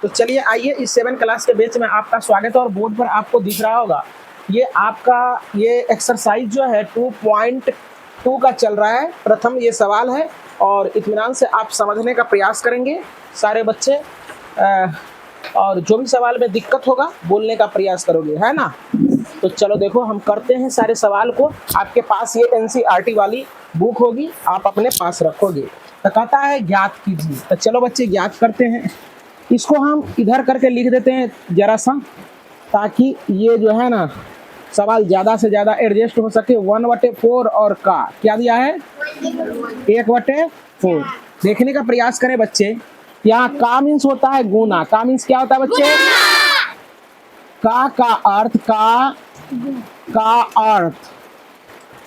तो चलिए आइए, इस 7 क्लास के बैच में आपका स्वागत है। और बोर्ड पर आपको दिख रहा होगा ये आपका ये एक्सरसाइज जो है 2.2 का चल रहा है। प्रथम ये सवाल है और इत्मीनान से आप समझने का प्रयास करेंगे सारे बच्चे, और जो भी सवाल में दिक्कत होगा बोलने का प्रयास करोगे, है ना। तो चलो देखो हम करते हैं सारे सवाल को। आपके पास ये एनसीईआरटी वाली बुक होगी, आप अपने पास रखोगे। तो कहता है ज्ञात कीजिए। तो चलो बच्चे ज्ञात करते हैं। इसको हम इधर करके लिख देते हैं जरा सा, ताकि ये जो है ना सवाल ज़्यादा से ज़्यादा एडजस्ट हो सके। 1/4 और का क्या दिया है 1/4। देखने का प्रयास करें बच्चे। यहाँ का मीन्स होता है गुना। का मीन्स क्या होता है बच्चे? का अर्थ का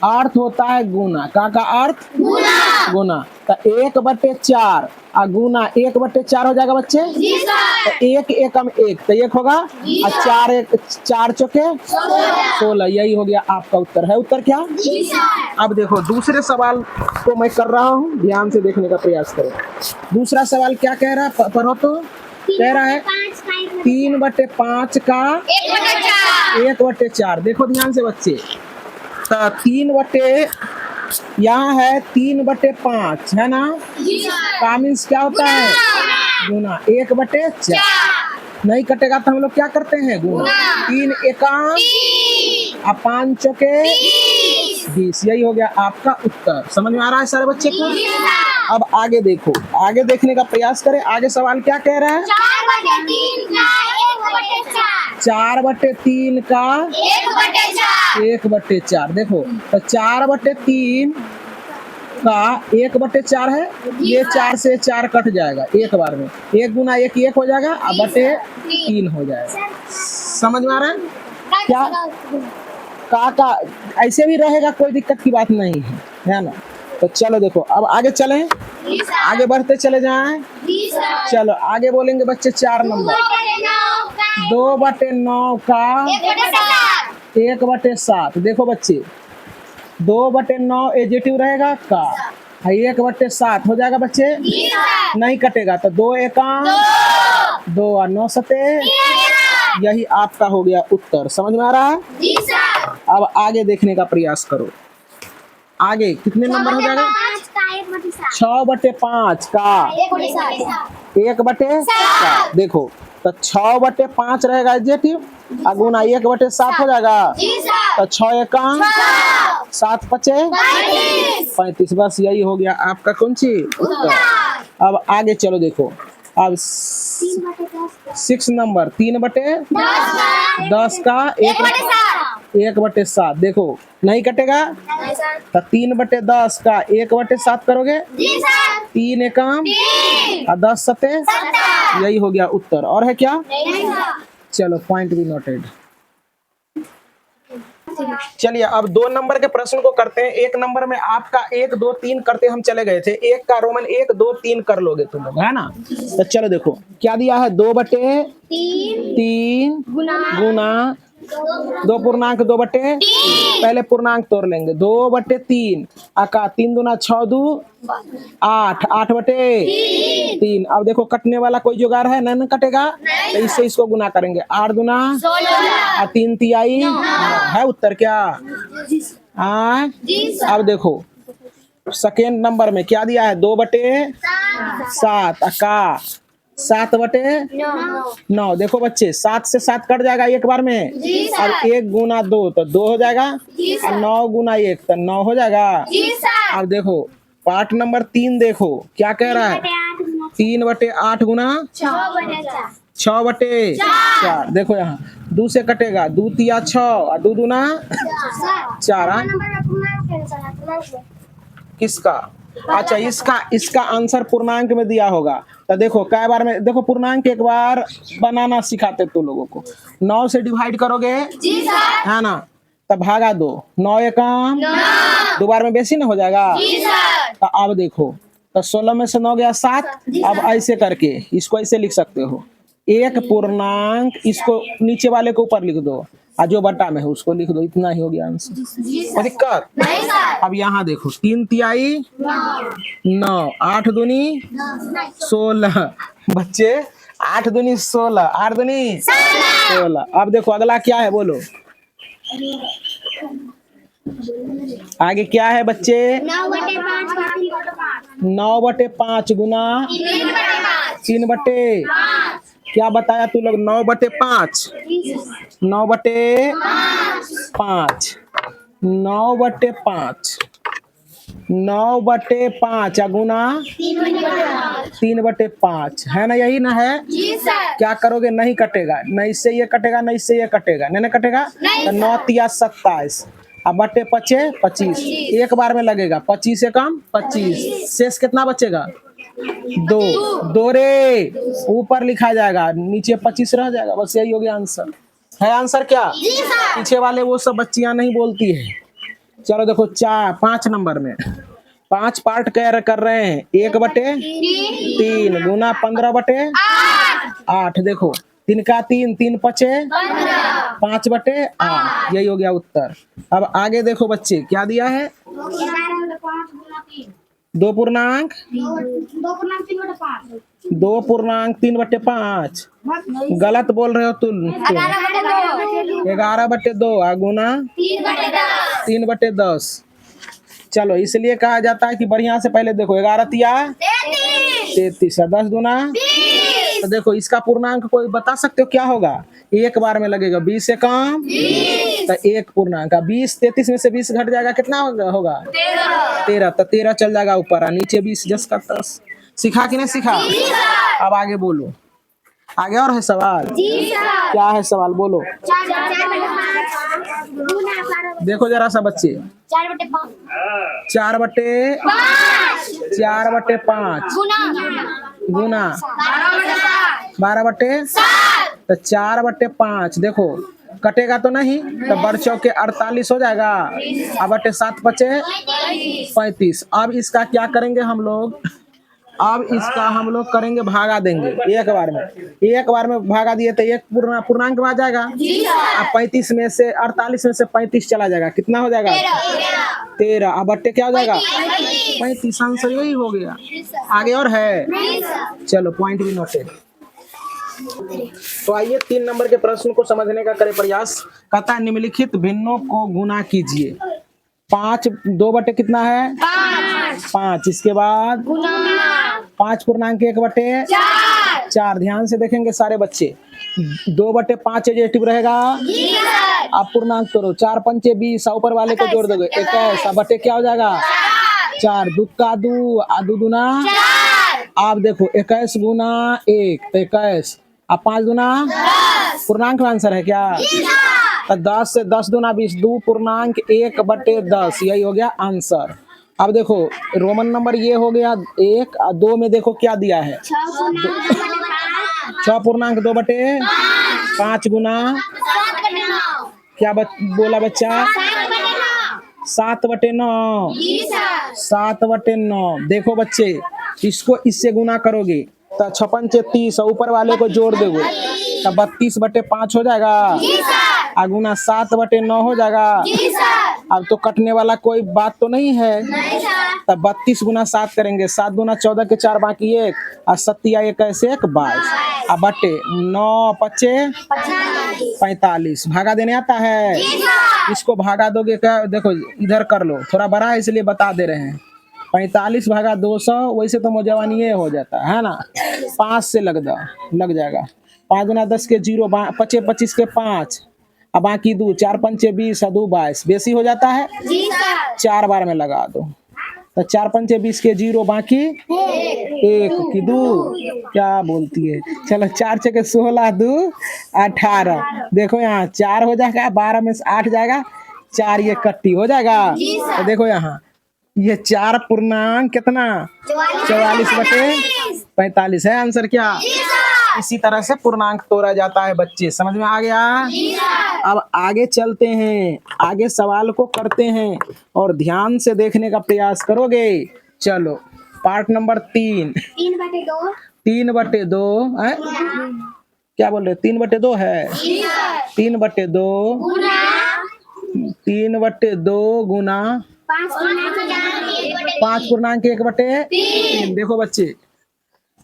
अर्थ होता है गुना। का अर्थ गुना। तो 1/4 गुना 1/4 हो जाएगा बच्चे। तो 1 एकम 1 तो 1 होगा और 4 चौके 16। यही हो गया आपका उत्तर। है उत्तर क्या? अब देखो दूसरे सवाल को मैं कर रहा हूँ, ध्यान से देखने का प्रयास करो। दूसरा सवाल क्या कह रहा है पढ़ो तो। कह रहा है 3/5 का 1/4। देखो ध्यान से बच्चे। तो 3 यहाँ है 3/5 है ना। का मीन्स क्या होता है गुना। 1/4 नहीं कटेगा तो हम लोग क्या करते हैं गुना। 3 एकाम और 5 चौके 20। यही हो गया आपका उत्तर। समझ में आ रहा है सारे बच्चे को? अब आगे देखो, आगे देखने का प्रयास करें। आगे सवाल क्या कह रहा है? 4/3 का 1/4। देखो तो 4/3 का 1/4 है। ये 4 से 4 कट जाएगा एक बार में। 1 गुना 1 1 हो जाएगा और बटे 3 हो जाएगा। समझ में आ रहा है क्या? का ऐसे भी रहेगा, कोई दिक्कत की बात नहीं है ना। तो चलो देखो अब आगे चलें, आगे बढ़ते चले जाएं। चलो आगे बोलेंगे बच्चे 4 नंबर। 2/9 का 1/7। देखो बच्चे 2/9 एजेटिव रहेगा का, 1/7 हो जाएगा बच्चे। नहीं कटेगा तो 2 एकाम 2 और 9 सते। यही आपका हो गया उत्तर। समझ में आ रहा है? अब आगे देखने का प्रयास करो। आगे कितने नंबर हो जाएगा? 6/5 का 1/7। देखो तो 6/5 रहेगा एडजेक्टिव, गुना 1/7 हो जाएगा। तो 6 एकाम 7 पचे 35। बस यही हो गया आपका कौन सी उत्तर। अब आगे चलो देखो। अब 6 नंबर 3/10 का 1/7। देखो नहीं कटेगा तो 3/10 का 1/7 करोगे। 3 एकाम और 10 सते। यही हो गया उत्तर। और है क्या? चलो पॉइंट भी नोटेड। चलिए अब 2 नंबर के प्रश्न को करते हैं। 1 नंबर में आपका 1 2 3 करते हम चले गए थे। 1 का रोमन 1 2 3 कर लोगे तुम लोग, है ना। तो चलो देखो क्या दिया है। 2/3 गुना 2 पूर्णांक 2/3। पहले पूर्णांक तोड़ लेंगे। 2/3 आका 3 दूना 6 2 8 8/3। अब देखो कटने वाला कोई जुगाड़ है? नहीं कटेगा तो इससे इसको गुना करेंगे। 8 दूना और 3 तिहाई है उत्तर क्या? अब देखो सेकेंड नंबर में क्या दिया है? 2/7 का 7/9। देखो बच्चे 7 से 7 कट जाएगा एक बार में। और 1 गुना 2 तो 2 हो जाएगा और 9 गुना 1 तो 9 हो जाएगा। अब देखो पार्ट नंबर 3 देखो क्या कह रहा है। 3/8 गुना 6/4। देखो यहाँ 2 से कटेगा 2 तिया 6 और 2 दूना 4। किसका? अच्छा इसका आंसर पूर्णांक में दिया होगा। तो देखो कई बार में देखो पूर्णांक एक बार बनाना सिखाते तो लोगों को। 9 से डिवाइड करोगे है ना, तब भागा 2 9 एकम 2 बार में बेसी ना हो जाएगा। तो अब देखो तो 16 में से 9 गया 7। अब ऐसे करके इसको ऐसे लिख सकते हो। 1 पूर्णांक इसको नीचे वाले को ऊपर लिख दो और जो बटा में है उसको लिख दो। इतना ही हो गया आंसर। कोई दिक्कत? अब यहाँ देखो 3 तिहाई 9 8 दूनी 16। बच्चे 8 दूनी 16, 8 दूनी 16। अब देखो अगला क्या है बोलो, आगे क्या है बच्चे? 9/5 गुना 3/, क्या बताया तू लोग? 9/5, 9/5, 9/5, 9/5 गुना 3/5 है ना, यही ना है? क्या करोगे? नहीं कटेगा, न इससे ये कटेगा, न इससे ये कटेगा, नहीं कटेगा तो 9 तिया 27, अब बटे 5 25, एक बार में लगेगा 25 से कम 25, शेष कितना बचेगा? 2, 2 रे, ऊपर लिखा जाएगा, नीचे 25 रह जाएगा, बस यही हो गया आंसर। है आंसर क्या? पीछे वाले वो सब बच्चियां नहीं बोलती है। चलो देखो 5 नंबर में 5 पार्ट कर रहे हैं, 1/3 गुना 15/8, देखो 3 का 3, 3 पचे 5/8, यही हो गया उत्तर। अब आगे देखो बच्चे क्या दिया है? 2 पूर्णांक 2.3/5, गलत बोल रहे हो तुम। 11/2 गुना 3/10। चलो इसलिए कहा जाता है कि बढ़िया से पहले देखो 11 तिया 33, 10 दूना, तो देखो इसका पूर्णांक कोई बता सकते हो क्या होगा? एक बार में लगेगा 20 से कम तो एक पूर्णांक, 20 33 में से 20 घट जाएगा, कितना होगा? 13, तो 13 चल जाएगा ऊपर, और नीचे 20 10 का 10। सीखा कि नहीं सीखा? अब आगे बोलो, आगे और है सवाल? क्या है सवाल बोलो? देखो जरा सा बच्चे, 4/5 गुना 12/7, तो 4/5 देखो कटेगा तो नहीं, तो बढ़ चौके 48 हो जाएगा, अब 7 पचे 35। अब इसका क्या करेंगे हम लोग? अब इसका हम लोग करेंगे भागा देंगे एक बार में भागा दिए तो एक पूर्णांक में आ जाएगा। अब 35 में से 48 में से 35 चला जाएगा, कितना हो जाएगा? 13। अब बट्टे क्या हो जाएगा? 35। आंसर यही हो गया। आगे और है? चलो पॉइंट भी नोटेड। तो आइए 3 नंबर के प्रश्न को समझने का करें प्रयास। कहता है निम्नलिखित भिन्नों को गुना कीजिए। 5 2 बटे कितना है? 5। इसके बाद 5 पूर्णांक 1/4। ध्यान से देखेंगे सारे बच्चे, 2/5 एडजेक्टिव रहेगा। आप पूर्णांक करो, 4 पंचे 20, ऊपर वाले को जोड़ दोगे 21, अब बटे क्या हो जाएगा? 4। 2 का 2, 2 दूना। आप देखो 21 गुना 1 तो 21, अब 5 दूना पूर्णांक में आंसर है क्या? तो 10 से 10 दूना 20, 2 पूर्णांक 1/10, यही हो गया आंसर। अब देखो रोमन नंबर ये हो गया 1, 2 में देखो क्या दिया है? 6 पूर्णांक 2/5 गुना क्या बोला बच्चा? 7/9। 7/9। देखो बच्चे इसको इससे गुना करोगे तो 6 पंचे 30, ऊपर वाले को जोड़ दोगे तो 32/5 हो जाएगा, गुना 7/9 हो जाएगा। अब तो कटने वाला कोई बात तो नहीं है, तब 32 गुना 7 करेंगे, 7 गुना 14 के 4 बाकी 1, और 7 या 1 ऐसे 1 22, अब बटे 9 पचे 45। भागा देने आता है? इसको भागा दोगे क्या? देखो इधर कर लो, थोड़ा बड़ा है इसलिए बता दे रहे हैं। 45 भागा 200, वैसे तो मौजवानी ये हो जाता है ना, 5 से लग जाएगा। 5 गुना 10 के 0, 25 25 के 5, अब बाकी 2, 4 पंचे 20, 2 22, बेसी हो जाता है। 4 बार में लगा दो तो 4 पंचे 20 के 0, बाकी 1 की 2, क्या बोलती है? चलो 4 छके 16, 2 18। देखो यहाँ 4 हो जाएगा, 12 में से 8 जाएगा, 4 ये कट्टी हो जाएगा। तो देखो यहाँ ये 4 पूर्णांक कितना? 44/45 है आंसर क्या? इसी तरह से पूर्णांक तोड़ा जाता है बच्चे, समझ में आ गया? अब आगे चलते हैं, आगे सवाल को करते हैं और ध्यान से देखने का प्रयास करोगे। चलो पार्ट नंबर 3। 3/2 है? क्या बोल रहे? 3/2 है? 3/2 गुना 5 पूर्णांक 1/3। देखो बच्चे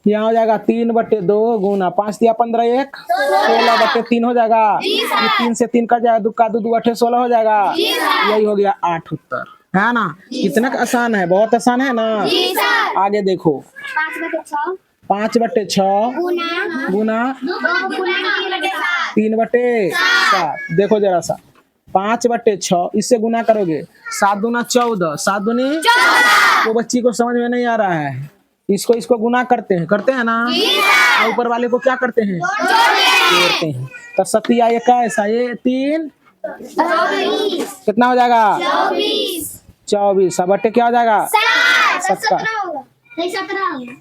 यहाँ हो जाएगा 3/2 गुना 5 दिया 15 1 16/3 हो जाएगा। ये 3 से 3 कट जाएगा, 2 का 2 2 8 16 हो जाएगा। यही हो गया 8 उत्तर, है ना। कितना आसान है, बहुत आसान है ना। आगे देखो 5/6 गुना 3/7। देखो जरा सा 5/6 इससे गुना करोगे 7 दूना 14, 7 दूनी वो बच्ची को समझ में नहीं आ रहा है। इसको गुना करते हैं ना। और ऊपर वाले को क्या करते हैं, जोड़ते हैं। तो 7 या 21 ये 3 कितना हो जाएगा 24। अब बटे क्या हो जाएगा 17।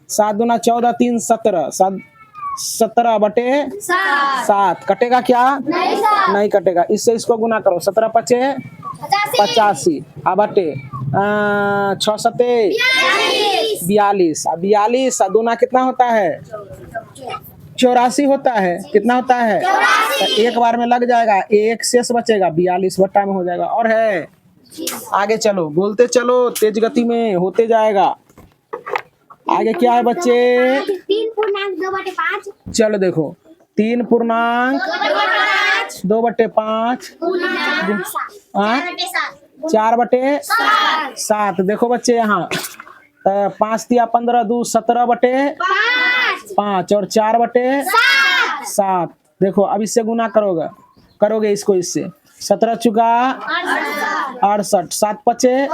7 दूना 14 3 17 17/7 कटेगा क्या, नहीं कटेगा। इससे इसको गुना करो 17 5 85। अब बटे 6 7 42। अब 42 दूना कितना होता है 84 होता है। कितना होता है तो एक बार में लग जाएगा, एक शेष बचेगा 42 बट्टा में हो जाएगा। और है आगे चलो, बोलते चलो तेज गति में होते जाएगा। आगे क्या है बच्चे, 3 पूर्णांक 2/5 चलो देखो 3 पूर्णांक 2/5 4/7। देखो बच्चे यहाँ 5 दिया 15 2 17/5 और 4/7। देखो अब इससे गुना करोगे इसको इससे 17 चुका 68 7 5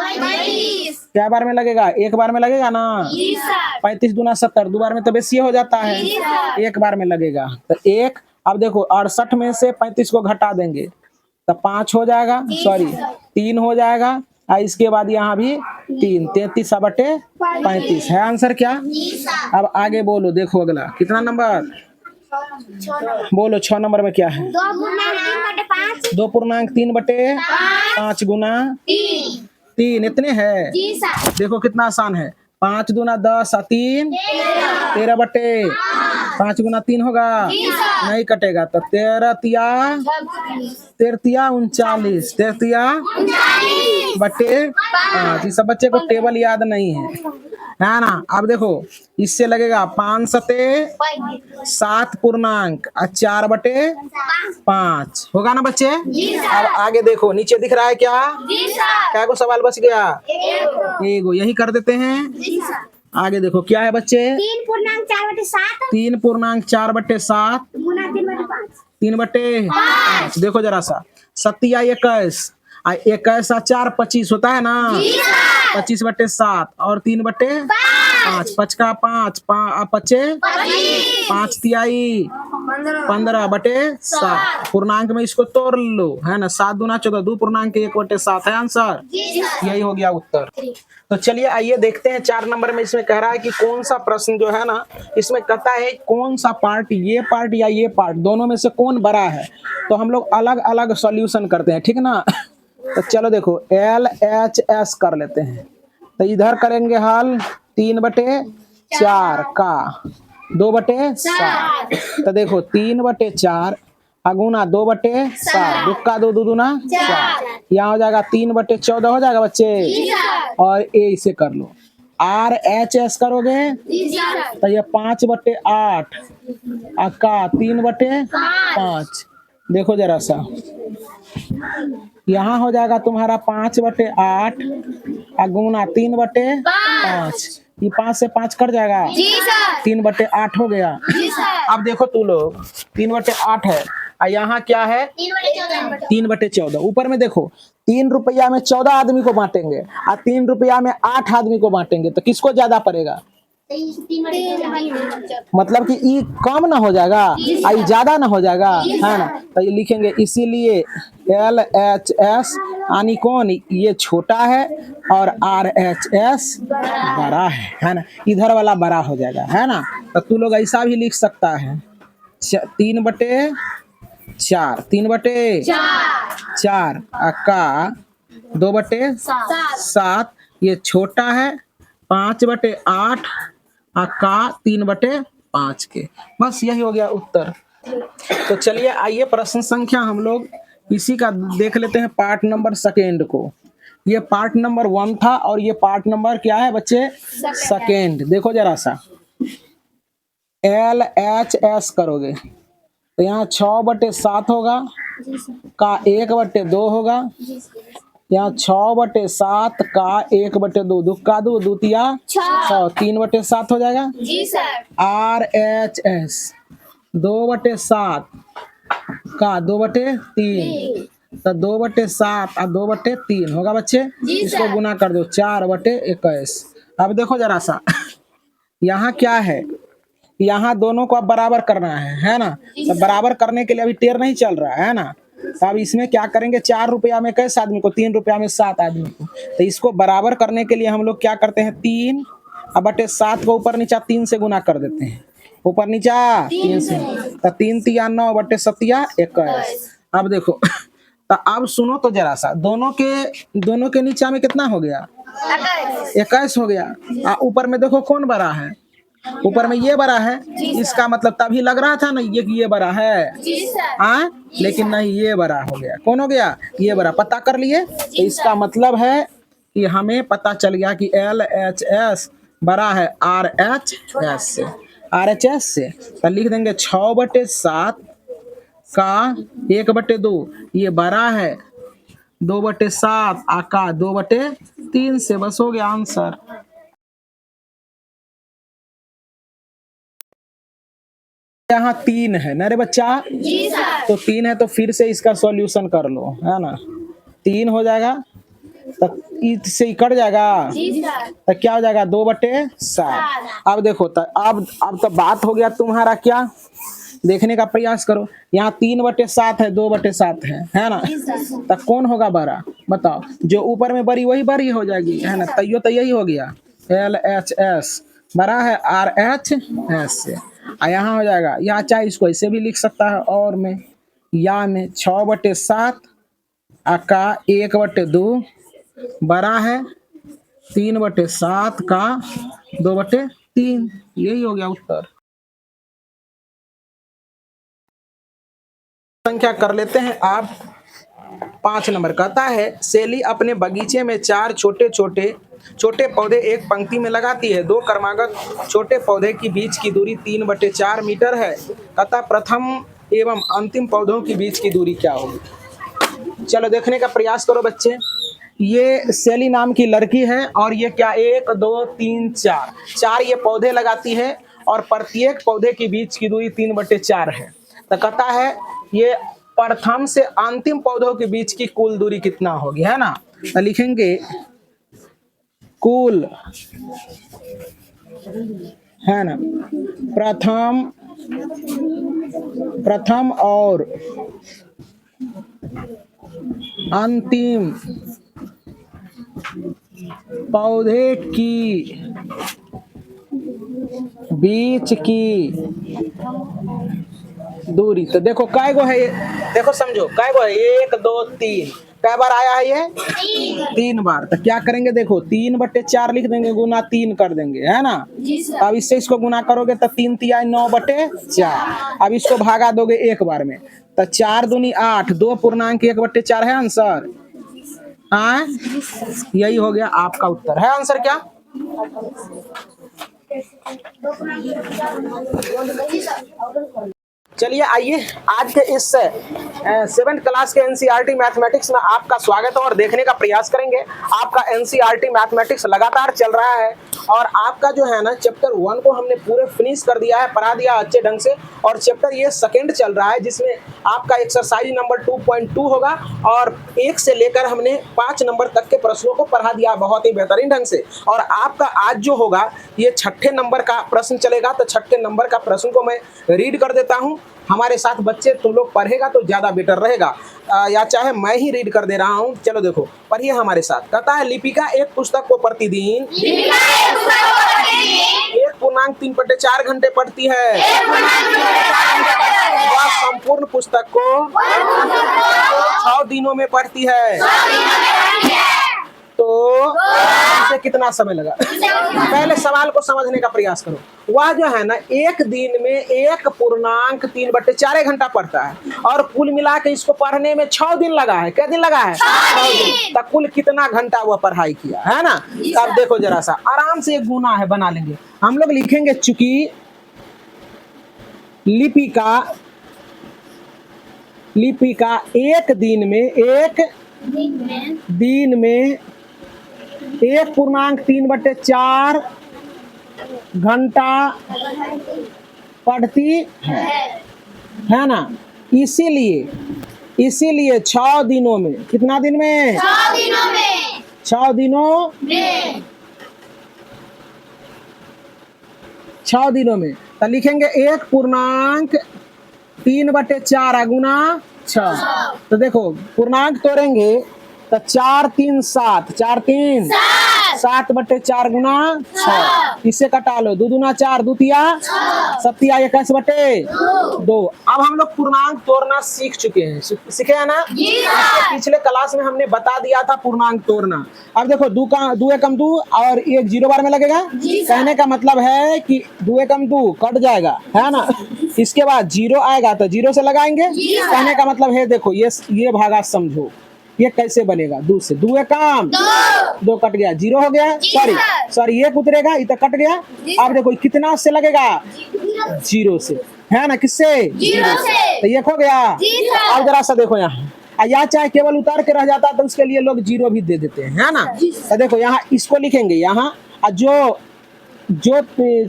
क्या बार में लगेगा, एक बार में लगेगा ना। 35 दूना 70 दो बार में तो बेसी हो जाता है, एक बार में लगेगा। तो एक अब देखो 68 में से 35 को घटा देंगे तो 5 हो जाएगा, सॉरी 3 हो जाएगा। और इसके बाद यहाँ भी 3 33/35 है आंसर क्या। अब आगे बोलो, देखो अगला कितना नंबर बोलो 6 नंबर में क्या है 2 पूर्णांक 3/5 गुना 3 इतने है। देखो कितना आसान है, 5 दूना 10 3 13/5 गुना 3 होगा, नहीं कटेगा। तो 13 तिया 39 13/5। इस सब बच्चे को टेबल याद नहीं है ना। अब देखो इससे लगेगा 5 7 7 पूर्णांक 4/5 होगा ना बच्चे। अब आगे देखो नीचे दिख रहा है क्या को सवाल बच गया, एगो यही कर देते हैं। आगे देखो क्या है बच्चे 3 पूर्णांक 4/7 3 पूर्णांक 4/7 गुना 3/5 3/5। देखो जरा सा 7 या 21 21 4 25 होता है ना। 25/7 और 3/5 5 का 5 5 तिहाई 15/7। पूर्णांक में इसको तोड़ लो, है ना। 7 दूना 14 2 पूर्णांक 1/7 है आंसर। यही हो गया उत्तर। तो चलिए आइए देखते हैं 4 नंबर में इसमें कह रहा है कि कौन सा प्रश्न जो है ना, इसमें कहता है कौन सा पार्ट, ये पार्ट या ये पार्ट, दोनों में से कौन बड़ा है। तो हम लोग अलग अलग सॉल्यूशन करते हैं, ठीक ना। तो चलो देखो LHS कर लेते हैं। तो इधर करेंगे हल 3/4 का 2/7। तो देखो 3/4 अगुना 2/7 दुक्का 2 2 दूना 4। यहाँ हो जाएगा 3/14 हो जाएगा बच्चे। और ए इसे कर लो RHS करोगे तो ये 5/8 का 3/5। देखो जरा सा यहाँ हो जाएगा तुम्हारा 5/8 गुना 3/5। ये 5 से 5 कट जाएगा 3/8 हो गया। अब देखो तू लोग 3/8 है और यहाँ क्या है 3/14। ऊपर में देखो 3 रुपया में 14 आदमी को बांटेंगे और 3 रुपया में 8 आदमी को बांटेंगे तो किसको ज्यादा पड़ेगा। मतलब कि ई कम ना हो जाएगा और ज्यादा ना हो जाएगा, है ना। तो ये लिखेंगे इसीलिए LHS यानी कौन, ये छोटा है और RHS बड़ा है ना। इधर वाला बड़ा हो जाएगा, है ना। तो तू लोग ऐसा भी लिख सकता है 3/4 3/4 का 2/7 ये छोटा है 5/8 का 3/5 के। बस यही हो गया उत्तर। तो चलिए आइए प्रश्न संख्या हम लोग इसी का देख लेते हैं पार्ट नंबर 2 को। ये पार्ट नंबर 1 था और ये पार्ट नंबर क्या है बच्चे 2। देखो जरा सा LHS करोगे तो यहाँ 6/7 होगा जी सर। का 1/2 होगा। जी सर। यहाँ 6/7 का 1/2, दुक्का दो दूतिया 6, 3/7 हो जाएगा। जी सर। RHS 2/7 का 2/3, तो 2/7 और 2/3 होगा बच्चे। जी इसको सर। गुना कर दो 4/21। अब देखो जरा सा यहाँ क्या है, यहाँ दोनों को अब बराबर करना है ना। तो बराबर करने के लिए अभी टेर नहीं चल रहा है ना। तो अब इसमें क्या करेंगे, 4 रुपया में कैसे आदमी को, 3 रुपया में 7 आदमी को। तो इसको बराबर करने के लिए हम लोग क्या करते हैं, 3/7 को ऊपर नीचा 3 से गुना कर देते हैं, ऊपर नीचा 3 से। तो 3 तिया 9/7 21। अब देखो तो अब सुनो तो जरा सा, दोनों के नीचा में कितना हो गया, 21 हो गया। ऊपर में देखो कौन बड़ा है, ऊपर में ये बड़ा है। इसका मतलब तभी लग रहा था ना ये बड़ा है, लेकिन नहीं, ये बड़ा हो गया। कौन हो गया, ये बड़ा। पता कर लिए। तो इसका मतलब है कि हमें पता चल गया कि LHS बड़ा है RHS से। RHS से तो लिख देंगे 6/7 का 1/2, ये बड़ा है 2/7 का 2/3 से। बस हो गया आंसर। यहाँ 3 है ना रे बच्चा। जी सर। तो 3 है तो फिर से इसका सॉल्यूशन कर लो, है ना। 3 हो जाएगा तो इससे कट जाएगा। जी सर। तो क्या हो जाएगा, 2/7। अब देखो तो अब तो बात हो गया तुम्हारा, क्या देखने का प्रयास करो। यहाँ 3/7 है, 2/7 है ना। तो कौन होगा बड़ा, बताओ। जो ऊपर में बड़ी वही बड़ी हो जाएगी, है ना। तैयो तो यही हो गया, LHS बड़ा है RHS से। यहाँ हो जाएगा, या चाहे इसको ऐसे भी लिख सकता है, और में या में 6/7 का 1/2 बड़ा है 3/7 का 2/3। यही हो गया उत्तर। संख्या कर लेते हैं आप। 5 नंबर कहता है, सेली अपने बगीचे में 4 छोटे पौधे एक पंक्ति में लगाती है। 2 क्रमागत छोटे पौधे की बीच की दूरी 3/4 मीटर है। कहता प्रथम एवं अंतिम पौधों की बीच की दूरी क्या होगी। चलो देखने का प्रयास करो बच्चे। ये सेली नाम की लड़की है और ये क्या, 1 2 3 4 ये पौधे लगाती है और प्रत्येक पौधे की बीच की दूरी 3/4 है। तो कहता है ये प्रथम से अंतिम पौधों के बीच की कुल दूरी कितना होगी, है ना। तो लिखेंगे कुल, है ना, प्रथम और अंतिम पौधे की बीच की दूरी। तो देखो काय गो है ये, देखो समझो काय गो है, 1 2 3 कै बार आया है ये, 3 बार। तो क्या करेंगे, देखो 3/4 लिख देंगे, गुना 3 कर देंगे, है ना। अब इससे इसको गुना करोगे तो 3 तिया 9/4। अब इसको भागा दोगे एक बार में, तो 4 दूनी 8, 2 पूर्णांक 1/4 है आंसर। हाँ, यही हो गया आपका उत्तर। है आंसर क्या। चलिए आइए, आज के इस 7th क्लास के एनसीईआरटी मैथमेटिक्स में आपका स्वागत है और देखने का प्रयास करेंगे। आपका एनसीईआरटी मैथमेटिक्स लगातार चल रहा है और आपका जो है ना चैप्टर 1 को हमने पूरे फिनिश कर दिया है, पढ़ा दिया अच्छे ढंग से। और चैप्टर ये 2nd चल रहा है जिसमें आपका एक्सरसाइज नंबर 2.2 होगा और 1 से लेकर हमने 5 नंबर तक के प्रश्नों को पढ़ा दिया बहुत ही बेहतरीन ढंग से। और आपका आज जो होगा ये 6ठे नंबर का प्रश्न चलेगा। तो 6ठे नंबर का प्रश्न को मैं रीड कर देता हूँ। हमारे साथ बच्चे तुम लोग पढ़ेगा तो ज्यादा बेटर रहेगा, या चाहे मैं ही रीड कर दे रहा हूँ। चलो देखो पढ़िए हमारे साथ। कहता है लिपिका एक पुस्तक को प्रतिदिन 1.3/4 घंटे पढ़ती है। वह संपूर्ण पुस्तक को 6 दिनों में पढ़ती है। तो इसे कितना समय लगा। पहले सवाल को समझने का प्रयास करो। वह जो है ना एक दिन में 1.3/4 घंटा पढ़ता है और कुल मिला के इसको पढ़ने में 6 दिन लगा है। क्या दिन लगा है, 6 दिन। तो कुल कितना घंटा वह पढ़ाई किया, है ना। अब देखो जरा सा आराम से एक गुना है, बना लेंगे हम लोग। लिखेंगे चूंकि लिपिका एक दिन में 1.3/4 घंटा पढ़ती है ना। इसीलिए 6 दिनों में, कितना दिन में? 6 दिनों में 6 दिनों में। तो लिखेंगे 1.3/4 गुना 6। तो देखो पूर्णांक तोड़ेंगे तो 4 3 7, 4 3 7/4 गुना 6। इससे कटा लो, 2 दूना 4, 2 तिया 7 21/2। अब हम लोग पूर्णांक तोड़ना सीख चुके हैं, सीखे हैं ना। पिछले क्लास में हमने बता दिया था पूर्णांक तोड़ना। अब देखो 2 एकम 2 और 1 0 बार में लगेगा। कहने का मतलब है कि 2 एकम 2 कट जाएगा, है ना। इसके बाद 0 आएगा तो 0 से लगाएंगे। कहने का मतलब है देखो ये भागा समझो, ये कैसे बनेगा? 2 से 2 एकम 2 कट गया, 0 हो गया। सॉरी ये उतरेगा, ये तो कट गया। अब देखो कितना से लगेगा? 0 से, है ना। किससे? 0 से। तो ये खो गया। अब जरा सा देखो यहाँ, या चाहे केवल उतार के रह जाता तो उसके लिए लोग 0 भी दे देते हैं, है ना। तो देखो यहाँ इसको लिखेंगे यहाँ, जो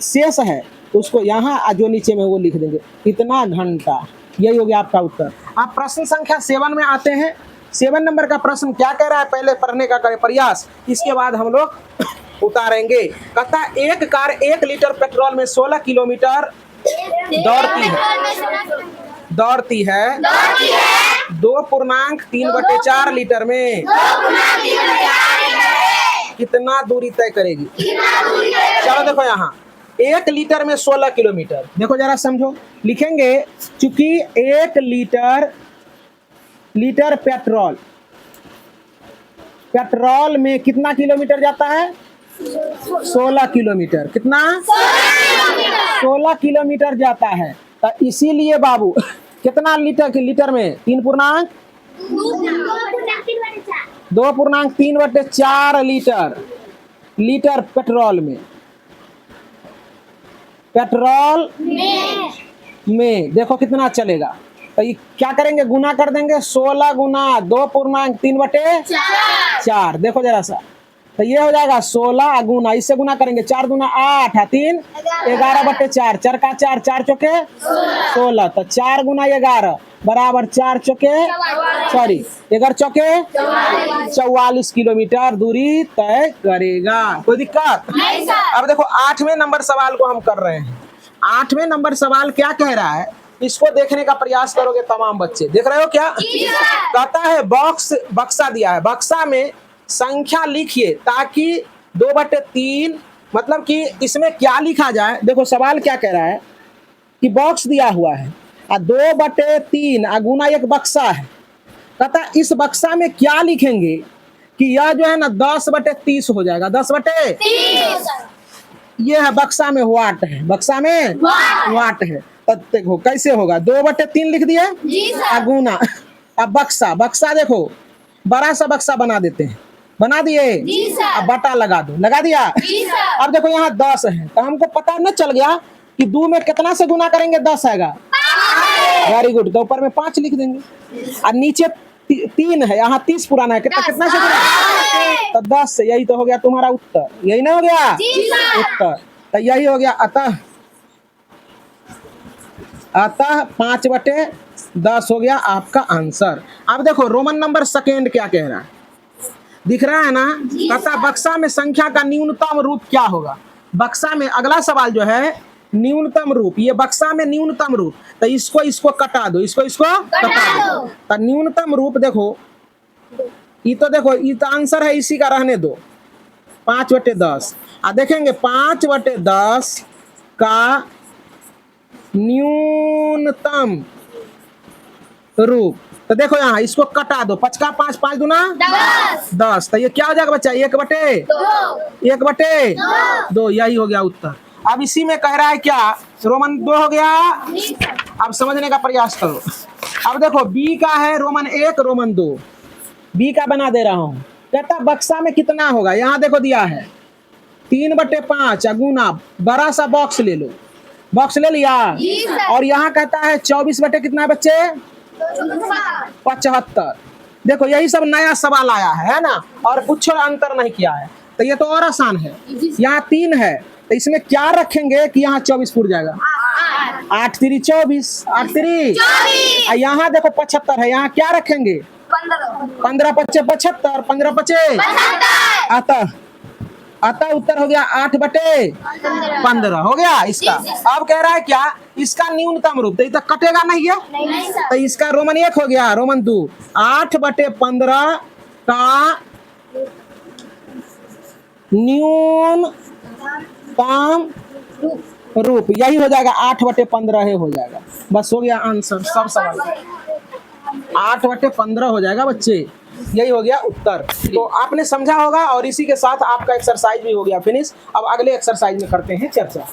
शेष है उसको यहाँ, जो नीचे में वो लिख देंगे इतना घंटा। यही हो गया आपका उत्तर। आप प्रश्न संख्या 7 में आते हैं। 7 नंबर का प्रश्न क्या कह रहा है, पहले पढ़ने का करें प्रयास, इसके बाद हम लोग उतारेंगे। कहता एक कार 1 लीटर पेट्रोल में 16 किलोमीटर दौड़ती है 2.3/4 लीटर में कितना दूरी तय करेगी? चलो देखो यहाँ 1 लीटर में 16 किलोमीटर। देखो जरा समझो, लिखेंगे चूंकि 1 लीटर पेट्रोल में कितना किलोमीटर जाता है? 16 किलोमीटर। कितना? 16 किलोमीटर जाता है। तो इसीलिए बाबू कितना लीटर में? 2.3/4 लीटर पेट्रोल में देखो कितना चलेगा। तो ये क्या करेंगे? गुना कर देंगे। 16 गुना 2.3/4। देखो जरा सा, तो ये हो जाएगा 16 गुना, इससे गुना करेंगे 4 दूना 8, 3 11/4, 4 का 4, 4 चौके 16। तो 4 गुना 11 बराबर 4 चौके 11 चौके 44 किलोमीटर दूरी तय करेगा। कोई दिक्कत नहीं सर। अब देखो 8वें नंबर सवाल को हम कर रहे हैं। 8वें नंबर सवाल क्या कह रहा है, इसको देखने का प्रयास करोगे तमाम बच्चे। देख रहे हो क्या? कहता है बक्सा दिया है, बक्सा में संख्या लिखिए ताकि 2/3, मतलब कि इसमें क्या लिखा जाए। देखो सवाल क्या कह रहा है कि बॉक्स दिया हुआ है और 2/3 गुना 1 बक्सा है। कहता इस बक्सा में क्या लिखेंगे कि यह जो है ना 10/30 हो जाएगा। 10/30 ये है बक्सा में वाट है, बक्सा में वाट है। तब देखो कैसे होगा, 2/3 लिख दिए गुना। अब बक्सा देखो बड़ा सा बक्सा बना देते हैं, बना दिए। अब बटा लगा दो, लगा दिया। अब देखो यहाँ 10 है, तो हमको पता न चल गया कि 2 में कितना से गुना करेंगे 10 आएगा। Very good. तो ऊपर में 5 लिख देंगे और नीचे 3 है, यहाँ 30 पुराना है, कितना से गुना? तो 10 से। यही तो हो गया तुम्हारा उत्तर, यही ना हो गया उत्तर। तो यही हो गया। अतः 5/10 हो गया आपका आंसर। अब देखो रोमन नंबर सेकेंड क्या कह रहा है, दिख रहा है ना। कहता बक्सा में संख्या का न्यूनतम रूप क्या होगा। बक्सा में अगला सवाल जो है न्यूनतम रूप, ये बक्सा में न्यूनतम रूप। तो इसको कटा दो, इसको कटा दो। तो न्यूनतम रूप देखो, ये तो देखो ये तो आंसर है, इसी का रहने दो। 5/10 देखेंगे 5/10 का न्यूनतम रूप। तो देखो यहाँ इसको कटा दो, 5 का 5, 5 दूना 10। तो ये क्या हो जाएगा बच्चा? 1/2। यही हो गया उत्तर। अब इसी में कह रहा है क्या, रोमन 2 हो गया। अब समझने का प्रयास करो। अब देखो बी का है रोमन 1 रोमन 2, बी का बना दे रहा हूँ। कहता बक्सा में कितना होगा, यहाँ देखो दिया है 3/5 गुना बड़ा सा बॉक्स ले लो, बॉक्स ले लिया। जी सर। और यहाँ कहता है 24 बटे कितना है बच्चे? 75। देखो यही सब नया सवाल आया है ना, और कुछ अंतर नहीं किया है, तो ये तो और आसान है। यहाँ 3 है तो इसमें क्या रखेंगे कि यहाँ 24 फुट जाएगा? 8 3 24, 8 3। और यहाँ देखो 75 है, यहाँ क्या रखेंगे? 15 पच्चे 75, 15 पच्चे अतः उत्तर हो गया 8 बटे 15 हो गया इसका। अब कह रहा है क्या? इसका न्यूनतम रूप, तो ये तो कटेगा नहीं है, नहीं सर। तो इसका रोमन 1 हो गया, रोमन 2। 8 बटे 15 का न्यूनतम रूप यही हो जाएगा, 8 बटे 15 ही हो जाएगा। बस हो गया आंसर सब सवाल, 8 बटे 15 हो जाएगा बच्चे, यही हो गया उत्तर। तो आपने समझा होगा, और इसी के साथ आपका एक्सरसाइज भी हो गया फिनिश। अब अगले एक्सरसाइज में करते हैं चर्चा।